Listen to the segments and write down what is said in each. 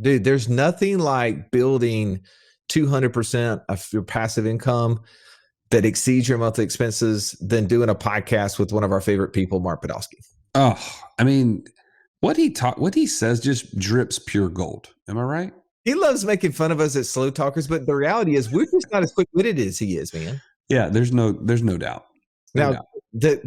Dude, there's nothing like building 200% of your passive income that exceeds your monthly expenses than doing a podcast with one of our favorite people, Mark Podolsky. Oh, I mean, what he says just drips pure gold. Am I right? He loves making fun of us as slow talkers, but the reality is we're just not as quick-witted as he is, man. Yeah, there's no doubt. No Now, doubt.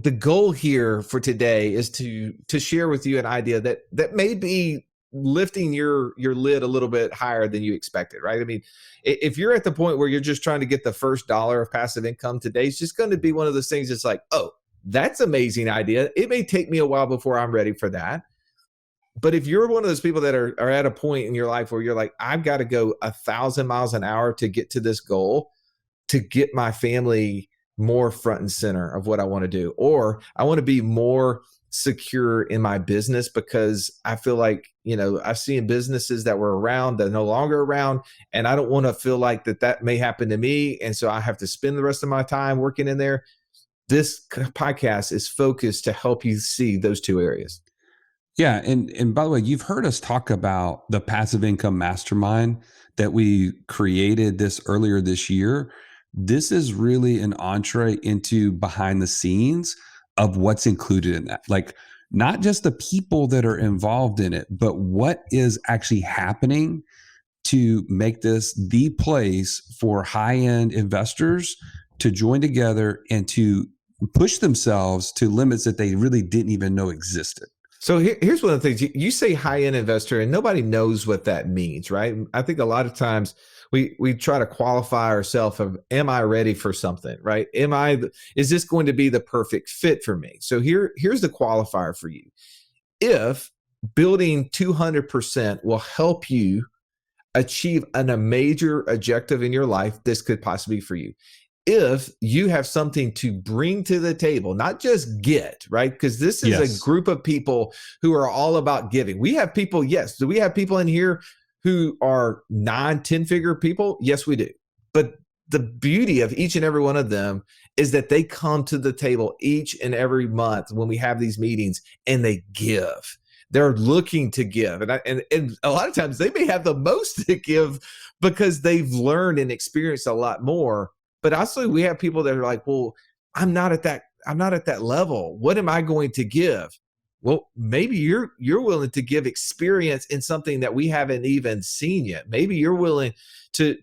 the goal here for today is to share with you an idea that may be lifting your lid a little bit higher than you expected, right? I mean, if you're at the point where you're just trying to get the first dollar of passive income, today's just going to be one of those things that's like, oh, that's an amazing idea. It may take me a while before I'm ready for that. But if you're one of those people that are at a point in your life where you're like, I've got to go 1,000 miles an hour to get to this goal, to get my family more front and center of what I want to do, or I want to be more secure in my business because I feel like, I've seen businesses that were around that are no longer around, and I don't want to feel like that may happen to me. And so I have to spend the rest of my time working in there. This podcast is focused to help you see those two areas. Yeah, and by the way, you've heard us talk about the passive income mastermind that we created earlier this year. This is really an entree into behind the scenes of what's included in that. Like, not just the people that are involved in it, but what is actually happening to make this the place for high-end investors to join together and to push themselves to limits that they really didn't even know existed. So here's one of the things. You say high-end investor, and nobody knows what that means, right? I think a lot of times we try to qualify ourselves of, am I ready for something, right? Is this going to be the perfect fit for me? So here's the qualifier for you. If building 200% will help you achieve a major objective in your life, this could possibly be for you. If you have something to bring to the table, not just get, right? Because this is a group of people who are all about giving. We have people, yes. Do we have people in here who are 9-10-figure people? Yes, we do. But the beauty of each and every one of them is that they come to the table each and every month when we have these meetings and they give. They're looking to give. And a lot of times they may have the most to give because they've learned and experienced a lot more. But also we have people that are like, well, I'm not at that level. What am I going to give? Well, maybe you're willing to give experience in something that we haven't even seen yet. Maybe you're willing to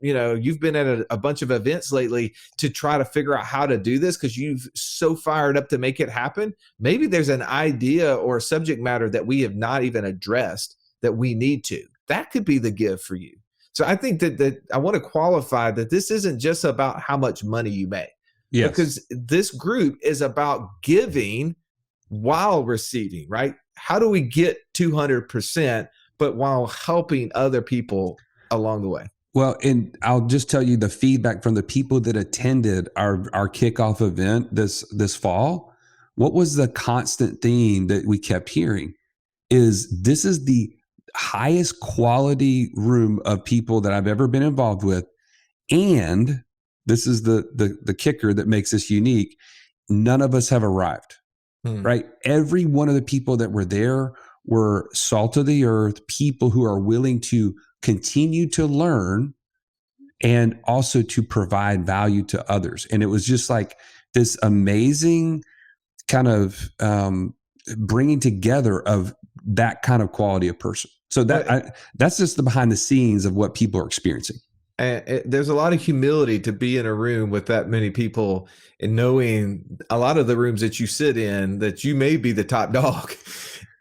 you've been at a bunch of events lately to try to figure out how to do this because you've so fired up to make it happen. Maybe there's an idea or a subject matter that we have not even addressed that we need to. That could be the give for you. So I think that I want to qualify that this isn't just about how much money you make. Yes. Because this group is about giving while receiving, right? How do we get 200%, but while helping other people along the way? Well, and I'll just tell you the feedback from the people that attended our kickoff event this fall. What was the constant theme that we kept hearing is this is the highest quality room of people that I've ever been involved with. And this is the kicker that makes this unique. None of us have arrived, right? Every one of the people that were there were salt of the earth, people who are willing to continue to learn and also to provide value to others. And it was just like this amazing kind of bringing together of that kind of quality of person. So that's just the behind the scenes of what people are experiencing. And there's a lot of humility to be in a room with that many people and knowing a lot of the rooms that you sit in that you may be the top dog.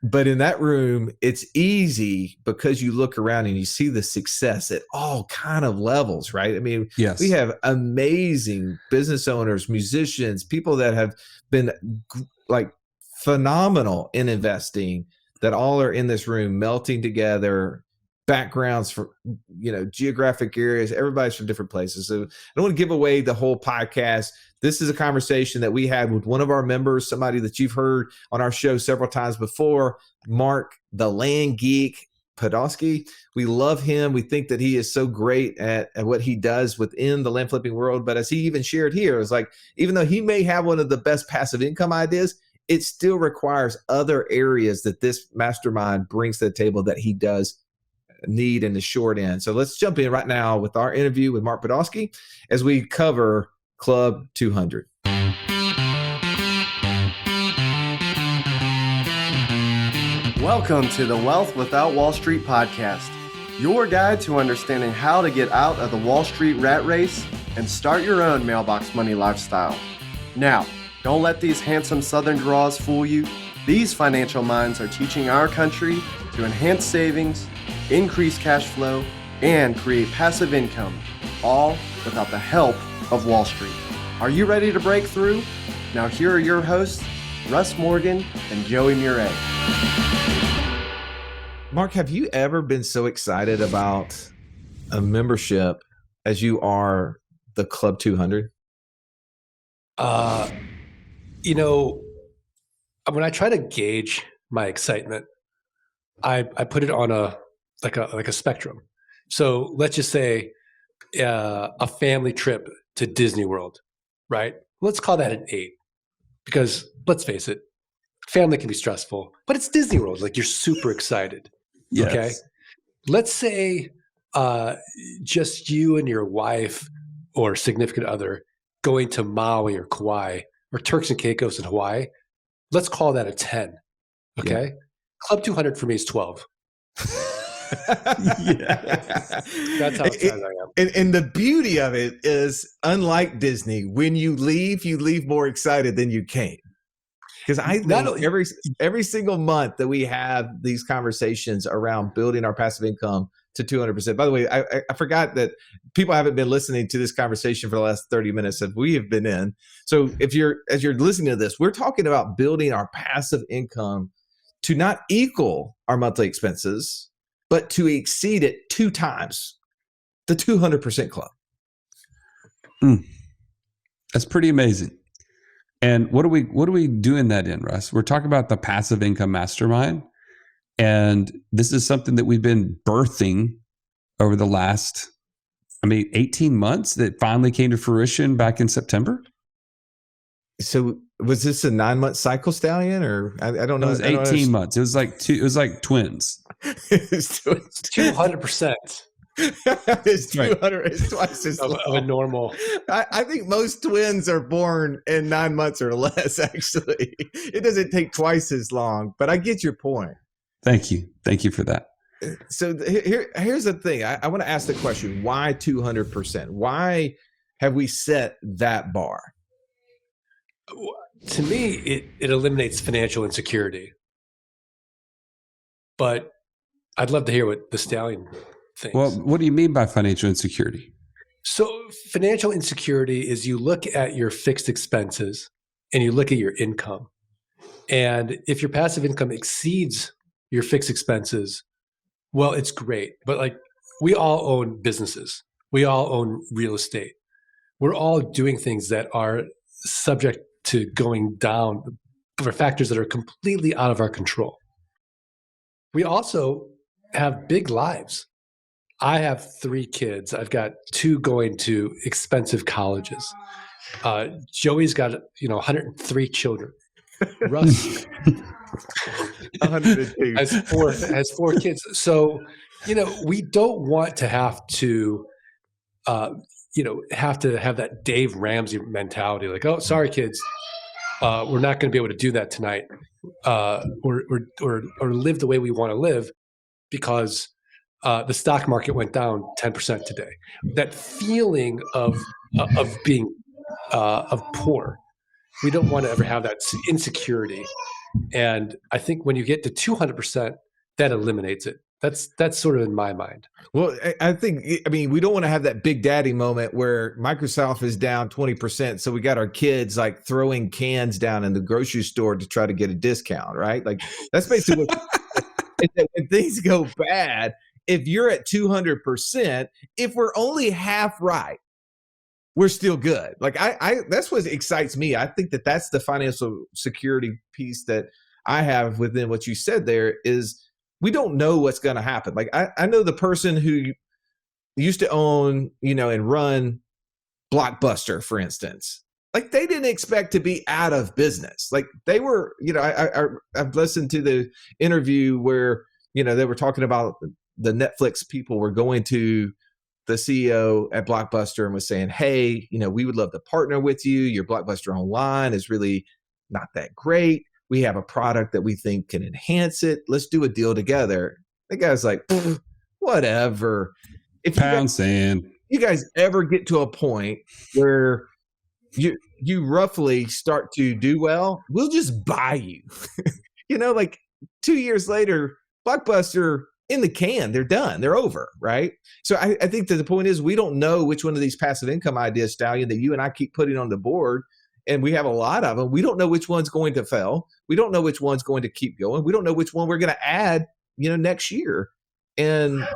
But in that room, it's easy because you look around and you see the success at all kind of levels, right? I mean, yes. We have amazing business owners, musicians, people that have been like phenomenal in investing that all are in this room melting together, backgrounds for, geographic areas. Everybody's from different places. So I don't want to give away the whole podcast. This is a conversation that we had with one of our members, somebody that you've heard on our show several times before, Mark, the Land Geek Podolsky. We love him. We think that he is so great at what he does within the land flipping world. But as he even shared here, it's like, even though he may have one of the best passive income ideas, it still requires other areas that this mastermind brings to the table that he does need in the short end. So let's jump in right now with our interview with Mark Podolsky as we cover Club 200. Welcome to the Wealth Without Wall Street podcast, your guide to understanding how to get out of the Wall Street rat race and start your own mailbox money lifestyle. Now, don't let these handsome Southern draws fool you. These financial minds are teaching our country to enhance savings, increase cash flow, and create passive income, all without the help of Wall Street. Are you ready to break through? Now here are your hosts, Russ Morgan and Joey Murray. Mark, have you ever been so excited about a membership as you are the Club 200? When I try to gauge my excitement, I put it on a spectrum. So let's just say a family trip to Disney World, right? Let's call that an 8, because let's face it, family can be stressful, but it's Disney World. Like, you're super excited. Yes. Okay. Let's say just you and your wife or significant other going to Maui or Kauai or Turks and Caicos in Hawaii. Let's call that a 10. Okay. Yeah. Club 200 for me is 12. Yes. That's how excited I am. And the beauty of it is, unlike Disney, when you leave more excited than you came. Because I think every single month that we have these conversations around building our passive income to 200%. By the way, I forgot that people haven't been listening to this conversation for the last 30 minutes that we have been in. So as you're listening to this, we're talking about building our passive income to not equal our monthly expenses, but to exceed it 2 times the 200% club. That's pretty amazing. And what are we doing that in, Russ? We're talking about the passive income mastermind. And this is something that we've been birthing over the last, 18 months that finally came to fruition back in September. So was this a 9-month cycle, Stallion, or I don't know? It was 18 months. It was like twins. It's 200%. It's 200. It's twice as long. Of a normal. I think most twins are born in 9 months or less. Actually, it doesn't take twice as long. But I get your point. Thank you for that. So here's the thing. I want to ask the question: why 200%? Why have we set that bar? To me, it eliminates financial insecurity. But I'd love to hear what the Stallion thinks. Well, what do you mean by financial insecurity? So financial insecurity is you look at your fixed expenses and you look at your income. And if your passive income exceeds your fixed expenses, well, it's great. But like, we all own businesses. We all own real estate. We're all doing things that are subject to going down for factors that are completely out of our control. We also have big lives. I have 3 kids. I've got 2 going to expensive colleges. Joey's got 103 children. Russ 102 has 4 kids. So we don't want to have to have that Dave Ramsey mentality, like, oh, sorry kids, we're not going to be able to do that tonight, or live the way we want to live because the stock market went down 10% today. That feeling of being of poor, we don't want to ever have that insecurity. And I think when you get to 200%, that eliminates it. That's sort of in my mind. Well, I think, we don't want to have that big daddy moment where Microsoft is down 20%. So we got our kids like throwing cans down in the grocery store to try to get a discount, right? Like, that's basically what when things go bad, if you're at 200%, if we're only half right, we're still good. Like, I that's what excites me. I think that's the financial security piece that I have within what you said there is, we don't know what's going to happen. Like, I know the person who used to own, and run Blockbuster, for instance. Like, they didn't expect to be out of business. Like, they were, I've listened to the interview where, they were talking about the Netflix people were going to the CEO at Blockbuster and was saying, hey, we would love to partner with you. Your Blockbuster Online is really not that great. We have a product that we think can enhance it. Let's do a deal together. The guy's like, whatever. If you guys ever get to a point where you roughly start to do well, we'll just buy you. Like 2 years later, Blockbuster in the can, they're done. They're over, right? So I think that the point is we don't know which one of these passive income ideas, Stallion, that you and I keep putting on the board, and we have a lot of them. We don't know which one's going to fail. We don't know which one's going to keep going. We don't know which one we're going to add, next year. And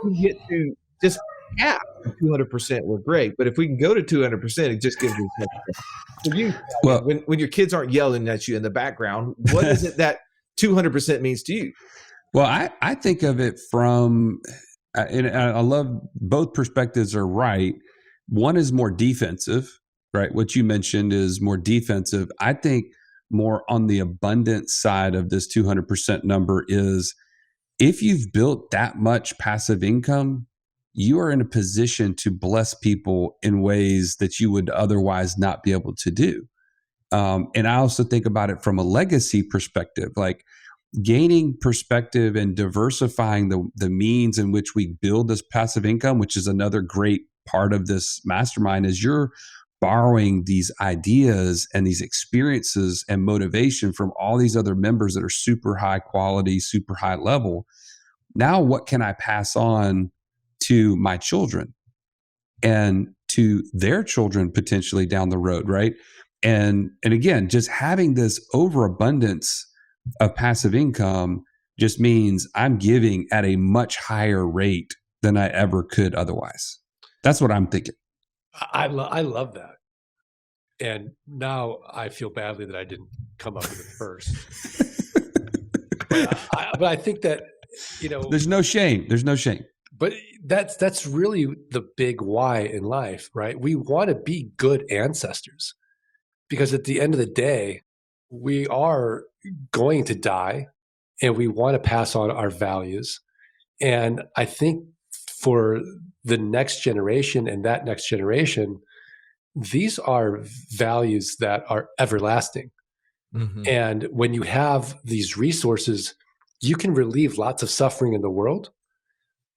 we get to just cap 200%, we're great. But if we can go to 200%, it just gives you something. So when your kids aren't yelling at you in the background, what is it that 200% means to you? Well, I think of it from, and I love both perspectives are right. One is more defensive, right? What you mentioned is more defensive. I think more on the abundance side of this 200% number is if you've built that much passive income, you are in a position to bless people in ways that you would otherwise not be able to do. And I also think about it from a legacy perspective, like gaining perspective and diversifying the means in which we build this passive income, which is another great part of this mastermind, is you're borrowing these ideas and these experiences and motivation from all these other members that are super high quality, super high level. Now, what can I pass on to my children and to their children potentially down the road, right? And again, just having this overabundance of passive income just means I'm giving at a much higher rate than I ever could otherwise. That's what I'm thinking. I love that. And now I feel badly that I didn't come up with it first. but I think that, there's no shame. There's no shame. But that's really the big why in life, right? We want to be good ancestors because at the end of the day, we are going to die and we want to pass on our values. And I think for the next generation and that next generation, these are values that are everlasting. Mm-hmm. And when you have these resources, you can relieve lots of suffering in the world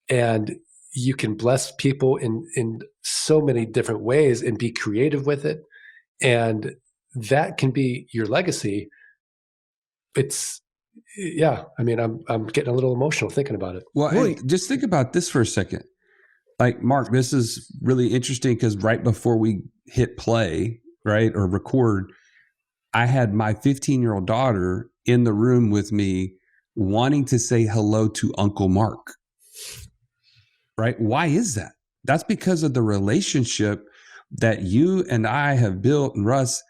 and you can bless people in so many different ways and be creative with it. And that can be your legacy. I'm getting a little emotional thinking about it. Well, just think about this for a second. Like, Mark, this is really interesting because right before we hit play, right, or record, I had my 15-year-old daughter in the room with me wanting to say hello to Uncle Mark. Right? Why is that? That's because of the relationship that you and I have built, and Russ,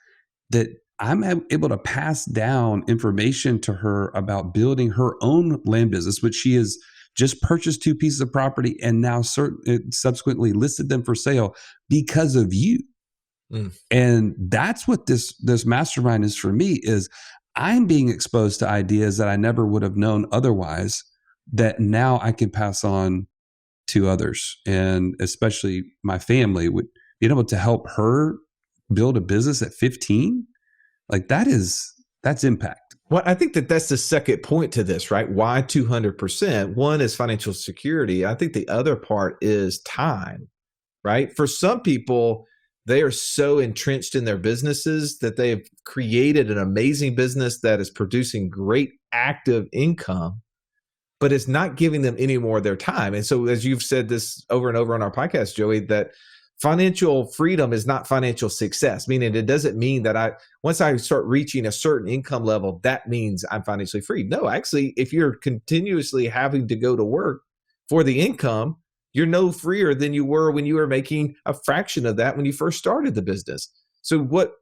that I'm able to pass down information to her about building her own land business, which she has just purchased 2 pieces of property and now subsequently listed them for sale because of you. Mm. And that's what this mastermind is for me, is I'm being exposed to ideas that I never would have known otherwise that now I can pass on to others, and especially my family. Being able to help her build a business at 15, like that's impact. Well, I think that's the second point to this, right? Why 200%? One is financial security. I think the other part is time, right? For some people, they are so entrenched in their businesses that they've created an amazing business that is producing great active income, but it's not giving them any more of their time. And so, as you've said this over and over on our podcast, Joey, that financial freedom is not financial success, meaning it doesn't mean that once I start reaching a certain income level, that means I'm financially free. No, actually, if you're continuously having to go to work for the income, you're no freer than you were when you were making a fraction of that when you first started the business. So what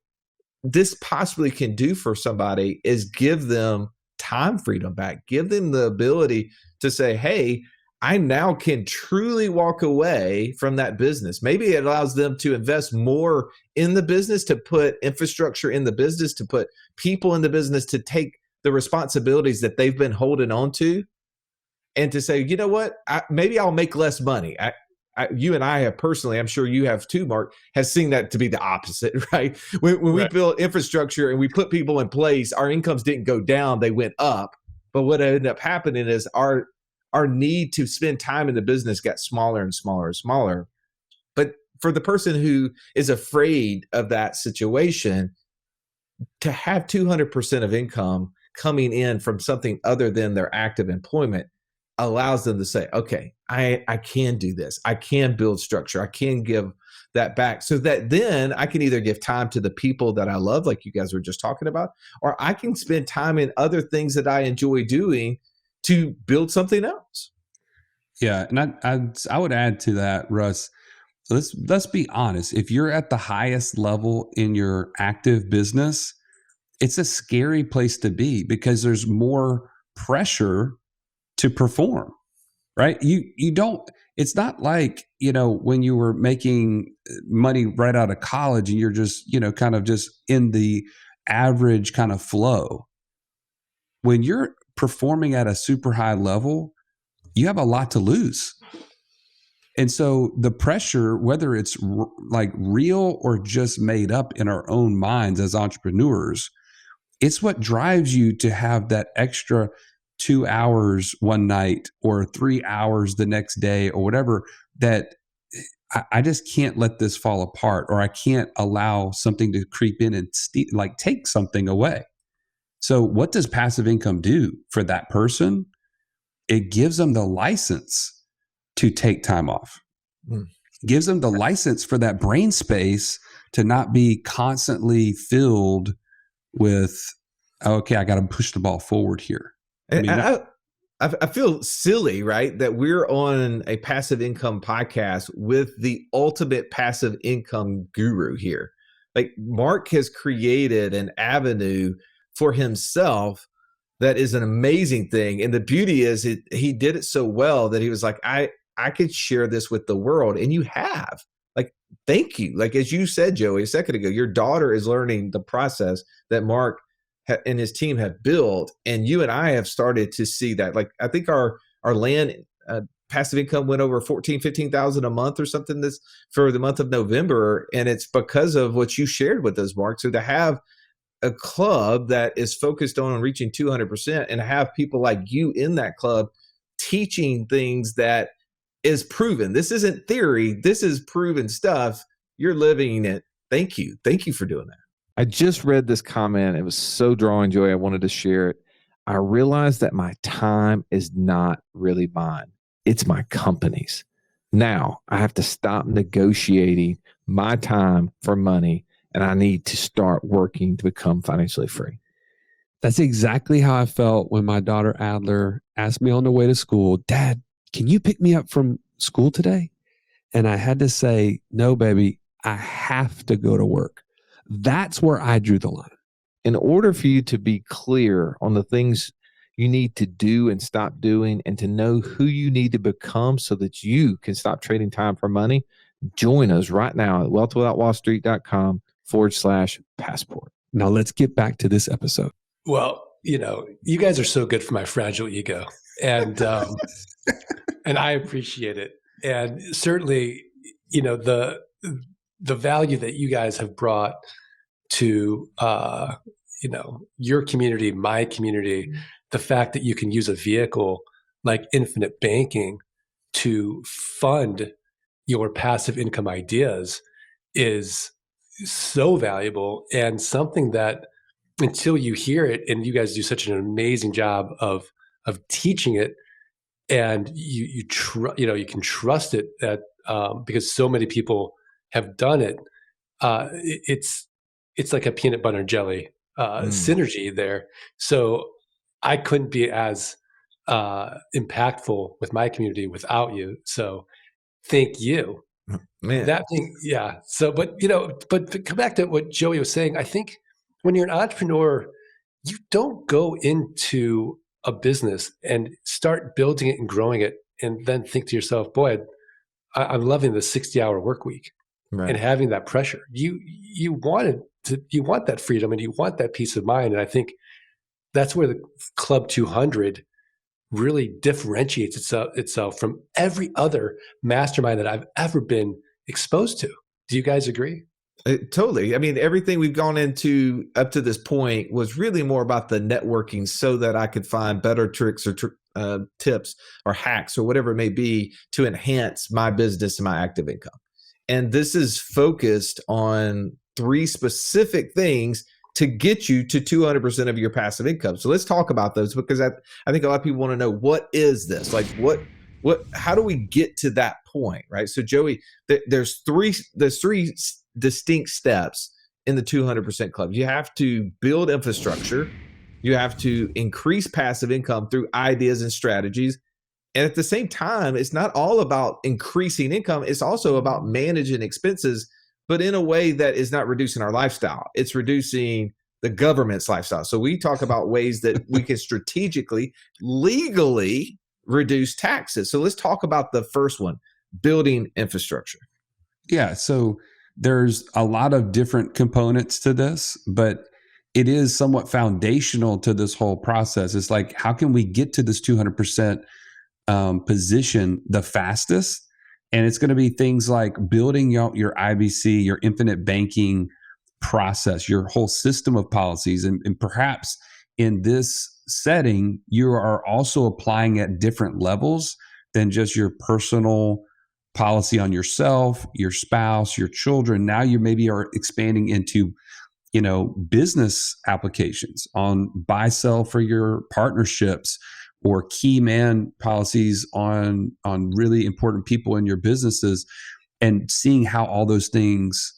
this possibly can do for somebody is give them time freedom back, give them the ability to say, hey, I now can truly walk away from that business. Maybe it allows them to invest more in the business, to put infrastructure in the business, to put people in the business, to take the responsibilities that they've been holding on to. and to say, you know what, maybe I'll make less money. You and I have personally, I'm sure you have too, Mark, has seen that to be the opposite, right? When we built infrastructure and we put people in place, our incomes didn't go down, they went up. But what ended up happening is our need to spend time in the business got smaller and smaller and smaller. But for the person who is afraid of that situation, to have 200% of income coming in from something other than their active employment allows them to say, okay, I can do this. I can build structure. I can give that back, so that then I can either give time to the people that I love, like you guys were just talking about, or I can spend time in other things that I enjoy doing to build something else. Yeah. And I would add to that, Russ, let's be honest. If you're at the highest level in your active business, it's a scary place to be because there's more pressure to perform, right? You don't, it's not like, when you were making money right out of college and you're just, kind of just in the average kind of flow. When you're performing at a super high level, you have a lot to lose. And so the pressure, whether it's like real or just made up in our own minds as entrepreneurs, it's what drives you to have that extra 2 hours one night or 3 hours the next day or whatever, that I just can't let this fall apart, or I can't allow something to creep in and take something away. So what does passive income do for that person? It gives them the license to take time off. Gives them the license for that brain space to not be constantly filled with, okay, I got to push the ball forward here. I feel silly, right, that we're on a passive income podcast with the ultimate passive income guru here. Like, Mark has created an avenue for himself that is an amazing thing. And the beauty is he did it so well that he was like, I could share this with the world. And you have. Like, thank you. Like, as you said, Joey, a second ago, your daughter is learning the process that Mark and his team have built. And you and I have started to see that. Like, I think our land passive income went over 15,000 a month or something this for the month of November. And it's because of what you shared with us, Mark. So to have a club that is focused on reaching 200% and have people like you in that club teaching things that is proven. This isn't theory. This is proven stuff. You're living it. Thank you. Thank you for doing that. I just read this comment. It was so drawing, Joy. I wanted to share it. I realized that my time is not really mine. It's my company's. Now I have to stop negotiating my time for money, and I need to start working to become financially free. That's exactly how I felt when my daughter Adler asked me on the way to school, Dad, can you pick me up from school today? And I had to say, no, baby, I have to go to work. That's where I drew the line. In order for you to be clear on the things you need to do and stop doing, and to know who you need to become so that you can stop trading time for money, join us right now at wealthwithoutwallstreet.com/passport. Now let's get back to this episode. Well, you guys are so good for my fragile ego, and and I appreciate it. And certainly, the value that you guys have brought to your community, my community, the fact that you can use a vehicle like infinite banking to fund your passive income ideas is so valuable, and something that until you hear it, and you guys do such an amazing job of teaching it, and you can trust it, that because so many people have done it, it's like a peanut butter and jelly synergy there. So I couldn't be as impactful with my community without you. So thank you. Man. That thing, yeah. So, but come back to what Joey was saying. I think when you're an entrepreneur, you don't go into a business and start building it and growing it, and then think to yourself, boy, I'm loving the 60-hour work week, right, and having that pressure. You want that freedom, and you want that peace of mind. And I think that's where the Club 200 really differentiates itself from every other mastermind that I've ever been exposed to. Do you guys agree? Totally. I mean, everything we've gone into up to this point was really more about the networking so that I could find better tricks or tips or hacks or whatever it may be to enhance my business and my active income. And this is focused on 3 specific things to get you to 200% of your passive income. So let's talk about those, because I think a lot of people want to know, what is this? Like how do we get to that point, right? So Joey, there's three distinct steps in the 200% club. You have to build infrastructure. You have to increase passive income through ideas and strategies. And at the same time, it's not all about increasing income. It's also about managing expenses, but in a way that is not reducing our lifestyle. It's reducing the government's lifestyle. So we talk about ways that we can strategically, legally reduce taxes. So let's talk about the first one, building infrastructure. Yeah. So there's a lot of different components to this, but it is somewhat foundational to this whole process. It's like, how can we get to this 200% position the fastest? And it's going to be things like building your IBC, your infinite banking process, your whole system of policies. And perhaps in this setting, you are also applying at different levels than just your personal policy on yourself, your spouse, your children. Now you maybe are expanding into, business applications on buy sell for your partnerships, or key man policies on really important people in your businesses, and seeing how all those things,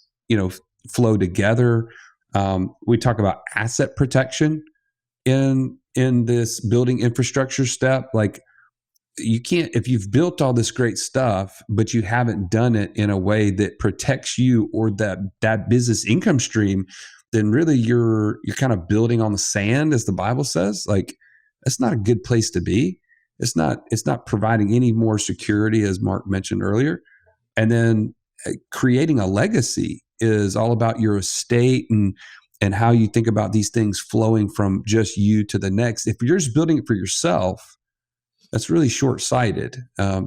flow together. We talk about asset protection in this building infrastructure step. Like, you can't, if you've built all this great stuff, but you haven't done it in a way that protects you or that business income stream, then really you're kind of building on the sand, as the Bible says. Like, that's not a good place to be. It's not providing any more security, as Mark mentioned earlier. And then creating a legacy is all about your estate and how you think about these things flowing from just you to the next. If you're just building it for yourself, that's really short-sighted.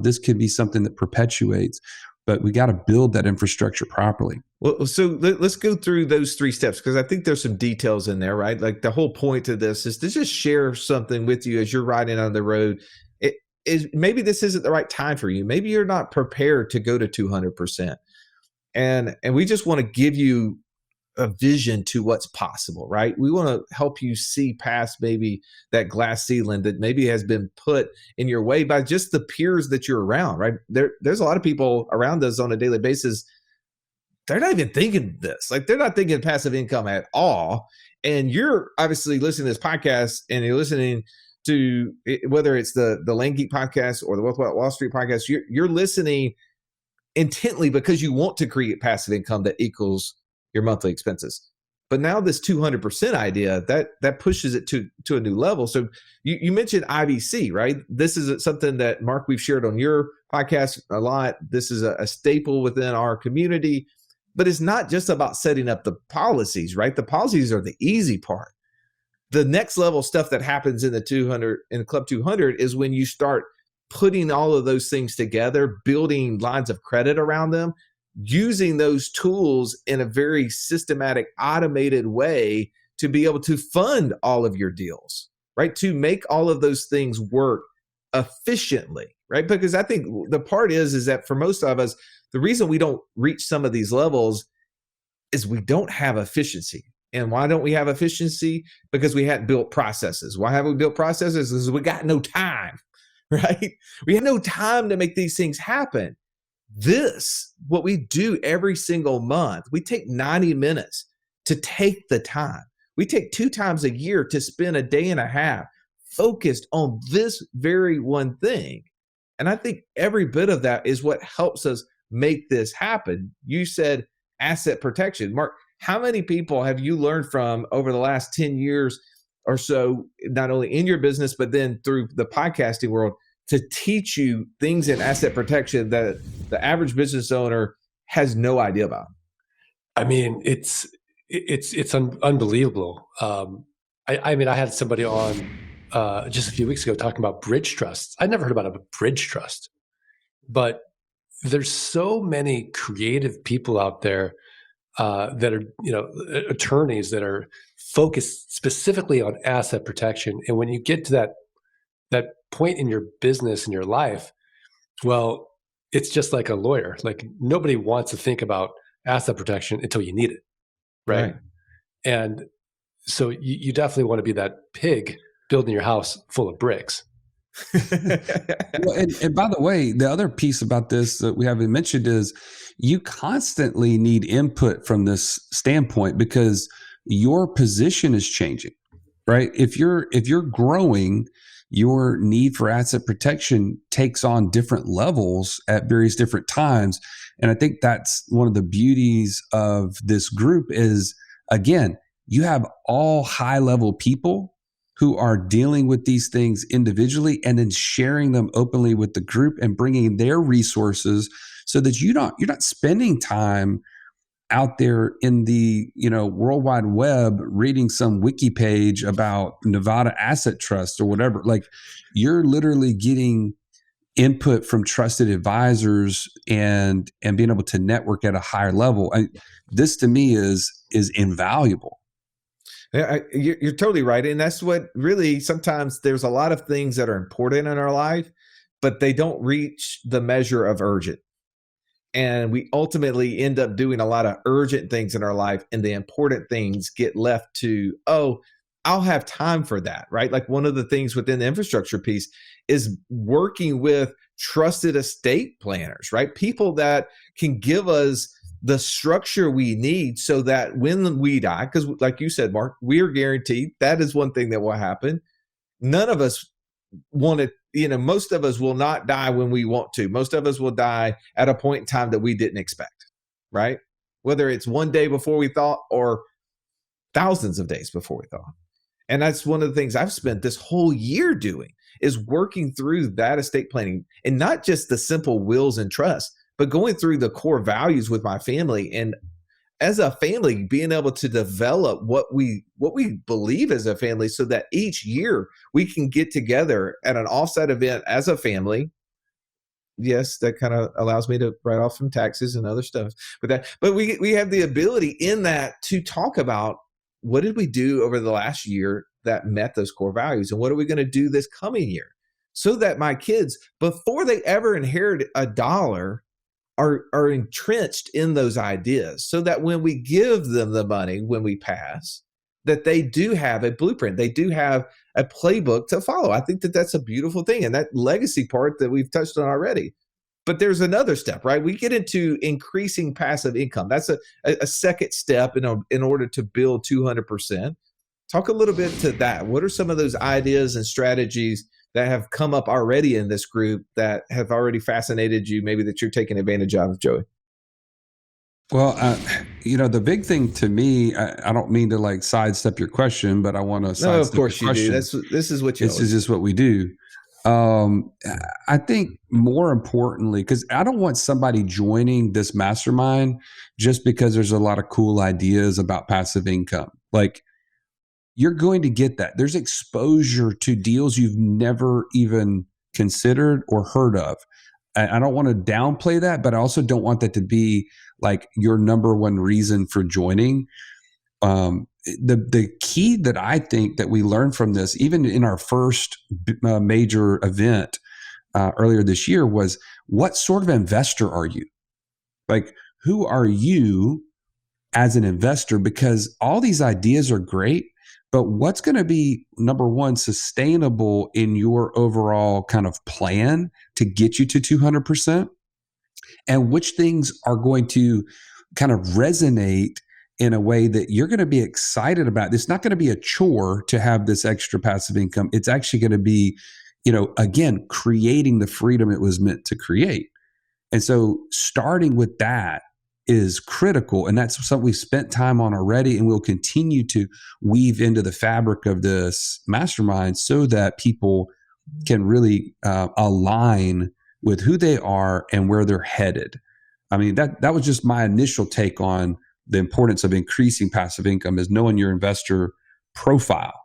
This could be something that perpetuates, but we got to build that infrastructure properly. Well, so let's go through those 3 steps, because I think there's some details in there, right? Like, the whole point of this is to just share something with you as you're riding on the road. It is, maybe this isn't the right time for you. Maybe you're not prepared to go to 200%. And we just want to give you a vision to what's possible, right? We want to help you see past maybe that glass ceiling that maybe has been put in your way by just the peers that you're around, right? There's a lot of people around us on a daily basis. They're not even thinking this. Like, they're not thinking passive income at all. And you're obviously listening to this podcast, and you're listening to, whether it's the Land Geek podcast or the Wealth Wall Street podcast, you're listening intently because you want to create passive income that equals your monthly expenses. But now this 200% idea, that pushes it to a new level. So you mentioned IBC, right? This is something that, Mark, we've shared on your podcast a lot. This is a staple within our community. But it's not just about setting up the policies, right? The policies are the easy part. The next level stuff that happens in Club 200 is when you start putting all of those things together, building lines of credit around them, using those tools in a very systematic, automated way to be able to fund all of your deals, right? To make all of those things work efficiently, right? Because I think the part is that for most of us, the reason we don't reach some of these levels is we don't have efficiency. And why don't we have efficiency? Because we hadn't built processes. Why haven't we built processes? Because we got no time, right? We have no time to make these things happen. What we do every single month, we take 90 minutes to take the time. We take 2 times a year to spend a day and a half focused on this very one thing. And I think every bit of that is what helps us make this happen. You said asset protection. Mark, how many people have you learned from over the last 10 years or so, not only in your business, but then through the podcasting world, to teach you things in asset protection that the average business owner has no idea about? I mean, it's unbelievable. I mean, I had somebody on just a few weeks ago talking about bridge trusts. I'd never heard about a bridge trust, but there's so many creative people out there that are, attorneys that are focused specifically on asset protection. And when you get to that point in your business and your life, well, it's just like a lawyer. Like nobody wants to think about asset protection until you need it, right? And so you definitely want to be that pig building your house full of bricks. Well, and by the way, the other piece about this that we haven't mentioned is you constantly need input from this standpoint because your position is changing, right? If you're growing, your need for asset protection takes on different levels at various different times. And I think that's one of the beauties of this group is, again, you have all high level people who are dealing with these things individually and then sharing them openly with the group and bringing their resources so that you're not spending time out there in the World Wide Web reading some wiki page about Nevada Asset Trust or whatever. Like you're literally getting input from trusted advisors and being able to network at a higher level. This to me is invaluable. Yeah, you're totally right. And that's what really, sometimes there's a lot of things that are important in our life, but they don't reach the measure of urgent. And we ultimately end up doing a lot of urgent things in our life, and the important things get left to, oh, I'll have time for that, right? Like one of the things within the infrastructure piece is working with trusted estate planners, right? People that can give us the structure we need so that when we die, because like you said, Mark, we are guaranteed that is one thing that will happen. None of us want to, most of us will not die when we want to. Most of us will die at a point in time that we didn't expect, right? Whether it's one day before we thought or thousands of days before we thought. And that's one of the things I've spent this whole year doing is working through that estate planning, and not just the simple wills and trusts, but going through the core values with my family, and as a family being able to develop what we believe as a family, so that each year we can get together at an offsite event as a family. Yes, that kind of allows me to write off some taxes and other stuff, but we have the ability in that to talk about what did we do over the last year that met those core values, and what are we going to do this coming year, so that my kids, before they ever inherit a dollar, are entrenched in those ideas, so that when we give them the money, when we pass, that they do have a blueprint. They do have a playbook to follow. I think that that's a beautiful thing. And that legacy part that we've touched on already. But there's another step, right? We get into increasing passive income. That's a second step in order to build 200%. Talk a little bit to that. What are some of those ideas and strategies that have come up already in this group that have already fascinated you, maybe that you're taking advantage of, Joey? Well, the big thing to me, I don't mean to like sidestep your question, but I want to sidestep No, of course your you question. do. This is what you. This is just what we do. I think more importantly, because I don't want somebody joining this mastermind just because there's a lot of cool ideas about passive income. Like, you're going to get that. There's exposure to deals you've never even considered or heard of. I don't want to downplay that, but I also don't want that to be like your number one reason for joining. The key that I think that we learned from this, even in our first major event earlier this year, was what sort of investor are you? Like, who are you as an investor? Because all these ideas are great, but what's going to be, number one, sustainable in your overall kind of plan to get you to 200%? And which things are going to kind of resonate in a way that you're going to be excited about? It's not going to be a chore to have this extra passive income. It's actually going to be, again, creating the freedom it was meant to create. And so starting with that is critical. And that's something we've spent time on already, and we'll continue to weave into the fabric of this mastermind so that people can really align with who they are and where they're headed. I mean, that was just my initial take on the importance of increasing passive income, is knowing your investor profile.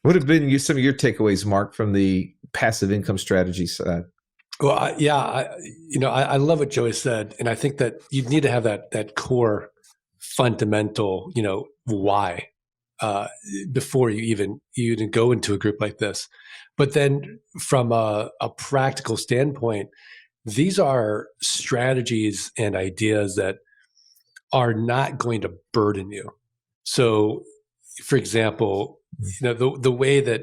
What have been some of your takeaways, Mark, from the passive income strategy side? Well, I love what Joey said, and I think that you need to have that core fundamental, why before you even go into a group like this. But then, from a practical standpoint, these are strategies and ideas that are not going to burden you. So, for example, the way that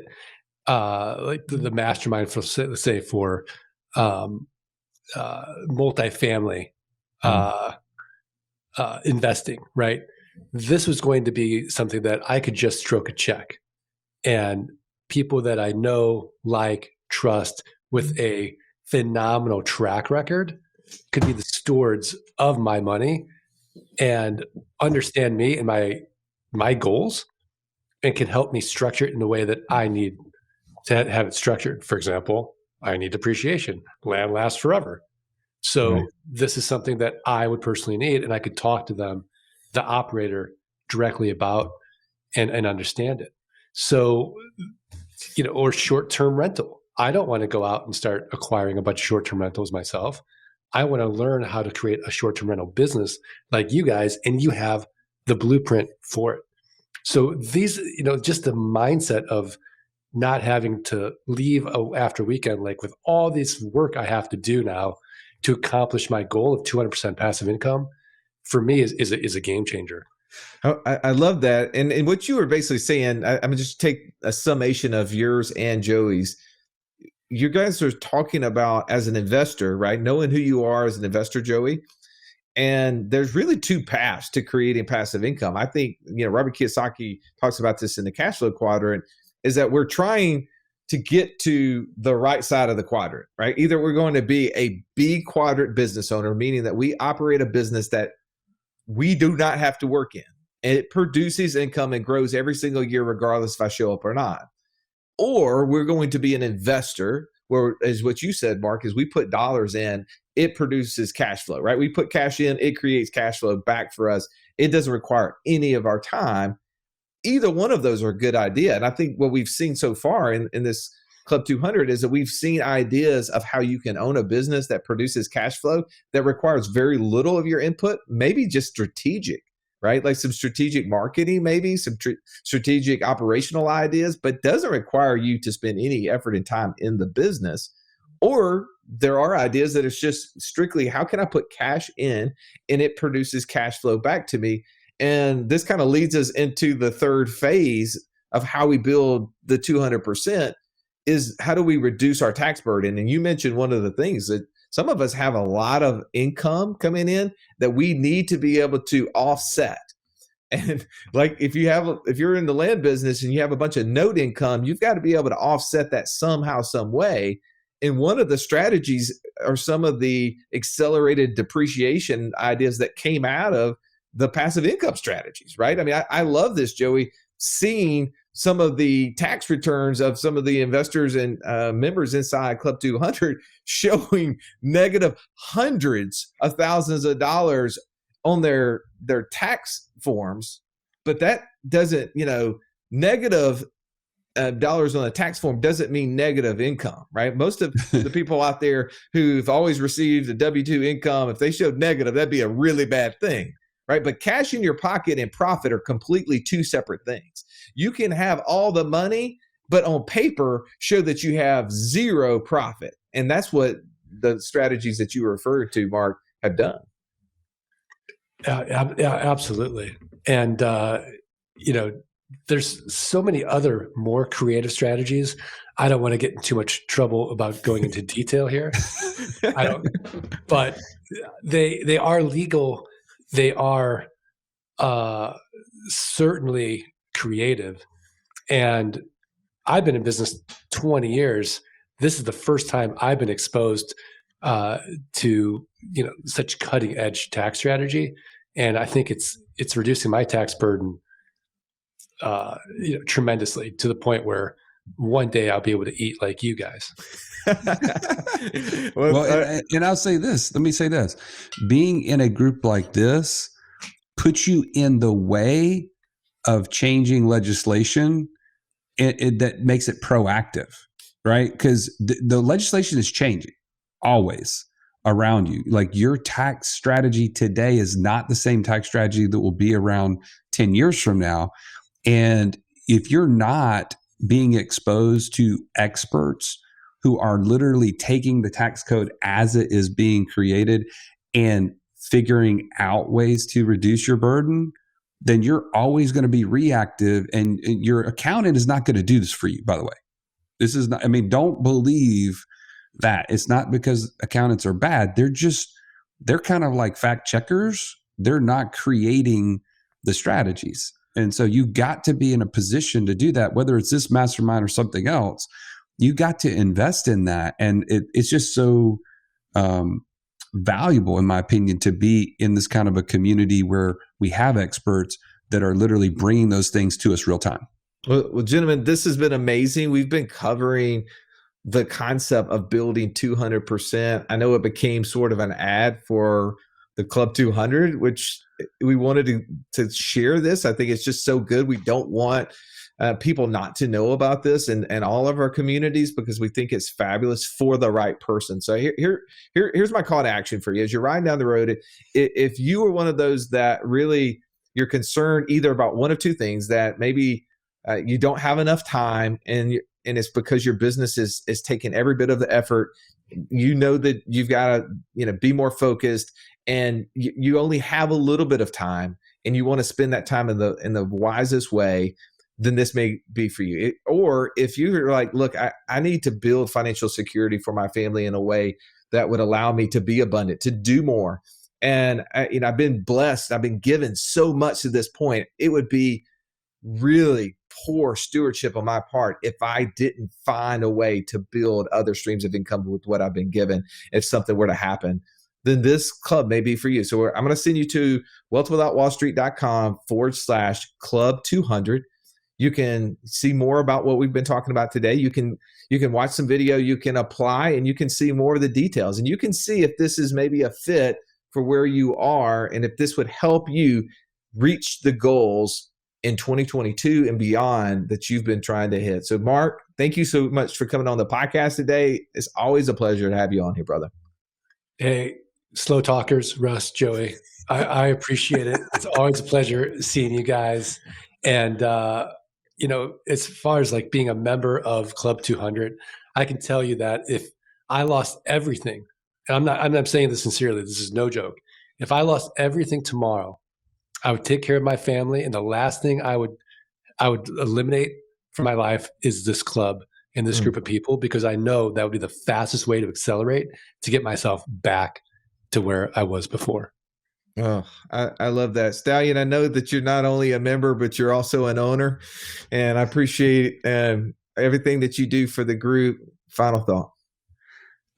like the mastermind for, let's say, for multifamily investing, right? This was going to be something that I could just stroke a check, and people that I know, like, trust, with a phenomenal track record could be the stewards of my money and understand me and my goals, and can help me structure it in the way that I need to have it structured. For example, I need depreciation. Land lasts forever. So this is something that I would personally need, and I could talk to them, the operator, directly about and understand it. So, or short-term rental. I don't want to go out and start acquiring a bunch of short-term rentals myself. I want to learn how to create a short-term rental business like you guys, and you have the blueprint for it. So these, just the mindset of not having to leave after weekend, like with all this work I have to do now to accomplish my goal of 200% passive income, for me is a game changer. I love that. And what you were basically saying, I'm going to just take a summation of yours and Joey's. You guys are talking about, as an investor, right? Knowing who you are as an investor, Joey. And there's really two paths to creating passive income. I think, Robert Kiyosaki talks about this in the cash flow quadrant, is that we're trying to get to the right side of the quadrant, right? Either we're going to be a B quadrant business owner, meaning that we operate a business that we do not have to work in. It produces income and grows every single year, regardless if I show up or not. Or we're going to be an investor, where, as what you said, Mark, is we put dollars in, it produces cash flow, right? We put cash in, it creates cash flow back for us. It doesn't require any of our time. Either one of those are a good idea. And I think what we've seen so far in this Club 200 is that we've seen ideas of how you can own a business that produces cash flow that requires very little of your input, maybe just strategic, right? Like some strategic marketing, maybe some strategic operational ideas, but doesn't require you to spend any effort and time in the business. Or there are ideas that it's just strictly, how can I put cash in and it produces cash flow back to me? And this kind of leads us into the third phase of how we build the 200%, is how do we reduce our tax burden? And you mentioned one of the things that some of us have a lot of income coming in that we need to be able to offset. And like if you're in the land business and you have a bunch of note income, you've got to be able to offset that somehow, some way. And one of the strategies are some of the accelerated depreciation ideas that came out of the passive income strategies, right? I mean, I love this, Joey, seeing some of the tax returns of some of the investors and members inside Club 200 showing negative hundreds of thousands of dollars on their tax forms. But that doesn't, negative dollars on a tax form doesn't mean negative income, right? Most of the people out there who've always received a W-2 income, if they showed negative, that'd be a really bad thing, right? But cash in your pocket and profit are completely two separate things. You can have all the money, but on paper show that you have zero profit. And that's what the strategies that you referred to, Mark, have done. Yeah, absolutely. And, there's so many other more creative strategies. I don't want to get in too much trouble about going into detail here. But they are legal. They are certainly creative. And I've been in business 20 years. This is the first time I've been exposed to such cutting edge tax strategy, and I think it's reducing my tax burden tremendously, to the point where one day I'll be able to eat like you guys. And I'll say this. Let me say this: being in a group like this puts you in the way of changing legislation that makes it proactive, right? Because the legislation is changing always around you. Like your tax strategy today is not the same tax strategy that will be around 10 years from now. And if you're not being exposed to experts who are literally taking the tax code as it is being created and figuring out ways to reduce your burden, then you're always going to be reactive, and your accountant is not going to do this for you, by the way. This is not, I mean, don't believe that. It's not because accountants are bad. They're kind of like fact checkers. They're not creating the strategies. And so you got to be in a position to do that, whether it's this mastermind or something else. You got to invest in that. And it's just so valuable, in my opinion, to be in this kind of a community where we have experts that are literally bringing those things to us real time. Well, gentlemen, this has been amazing. We've been covering the concept of building 200%. I know it became sort of an ad for the Club 200, which we wanted to share this. I think it's just so good. We don't want people not to know about this and all of our communities, because we think it's fabulous for the right person. So here's my call to action for you. As you're riding down the road, if you are one of those that really you're concerned either about one of two things, that maybe you don't have enough time and it's because your business is taking every bit of the effort, you know that you've got to be more focused, and you only have a little bit of time and you want to spend that time in the wisest way, then this may be for you. Or if you're like, look, I need to build financial security for my family in a way that would allow me to be abundant, to do more. And I've been blessed. I've been given so much to this point. It would be really poor stewardship on my part if I didn't find a way to build other streams of income with what I've been given. If something were to happen, then this club may be for you. So I'm going to send you to wealthwithoutwallstreet.com/club 200. You can see more about what we've been talking about today. You can watch some video, you can apply, and you can see more of the details. And you can see if this is maybe a fit for where you are and if this would help you reach the goals in 2022 and beyond that you've been trying to hit. So Mark, thank you so much for coming on the podcast today. It's always a pleasure to have you on here, brother. Hey, slow talkers, Russ, Joey. I appreciate it. It's always a pleasure seeing you guys. And, as far as like being a member of Club 200, I can tell you that if I lost everything, and I'm not saying this sincerely, this is no joke. If I lost everything tomorrow, I would take care of my family, and the last thing I would eliminate from my life is this club and this group of people, because I know that would be the fastest way to accelerate to get myself back to where I was before. Oh, I love that. Stallion, I know that you're not only a member, but you're also an owner, and I appreciate everything that you do for the group. Final thought.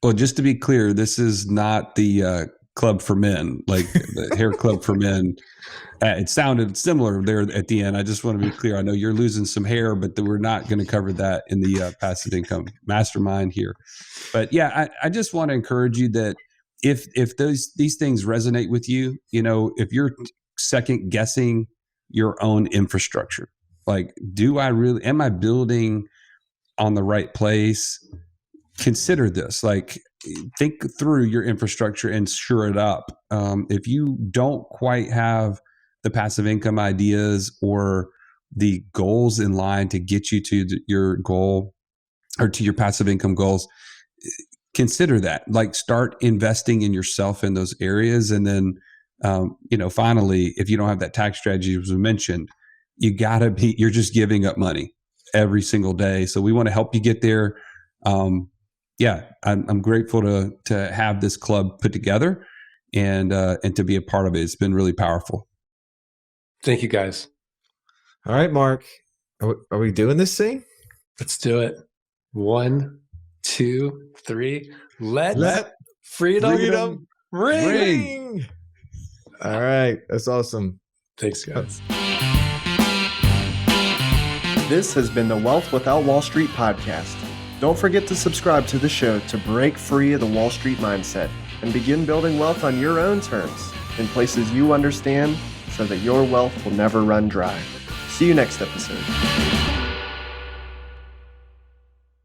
Well, just to be clear, this is not the club for men, like the hair club for men. It sounded similar there at the end. I just want to be clear. I know you're losing some hair, but we're not going to cover that in the passive income mastermind here. But yeah, I just want to encourage you that if these things resonate with you, if you're second guessing your own infrastructure, like, am I building on the right place? Consider this. Like, think through your infrastructure and shore it up. If you don't quite have the passive income ideas or the goals in line to get you to your goal or to your passive income goals, consider that. Like, start investing in yourself in those areas. And then, finally, if you don't have that tax strategy, as we mentioned, you're just giving up money every single day. So we want to help you get there. I'm grateful to have this club put together and to be a part of it. It's been really powerful. Thank you, guys. All right, Mark, are we doing this thing? Let's do it. 1, 2, 3. Let freedom ring. All right, that's awesome. Thanks, guys. This has been the Wealth Without Wall Street podcast. Don't forget to subscribe to the show to break free of the Wall Street mindset and begin building wealth on your own terms in places you understand, so that your wealth will never run dry. See you next episode.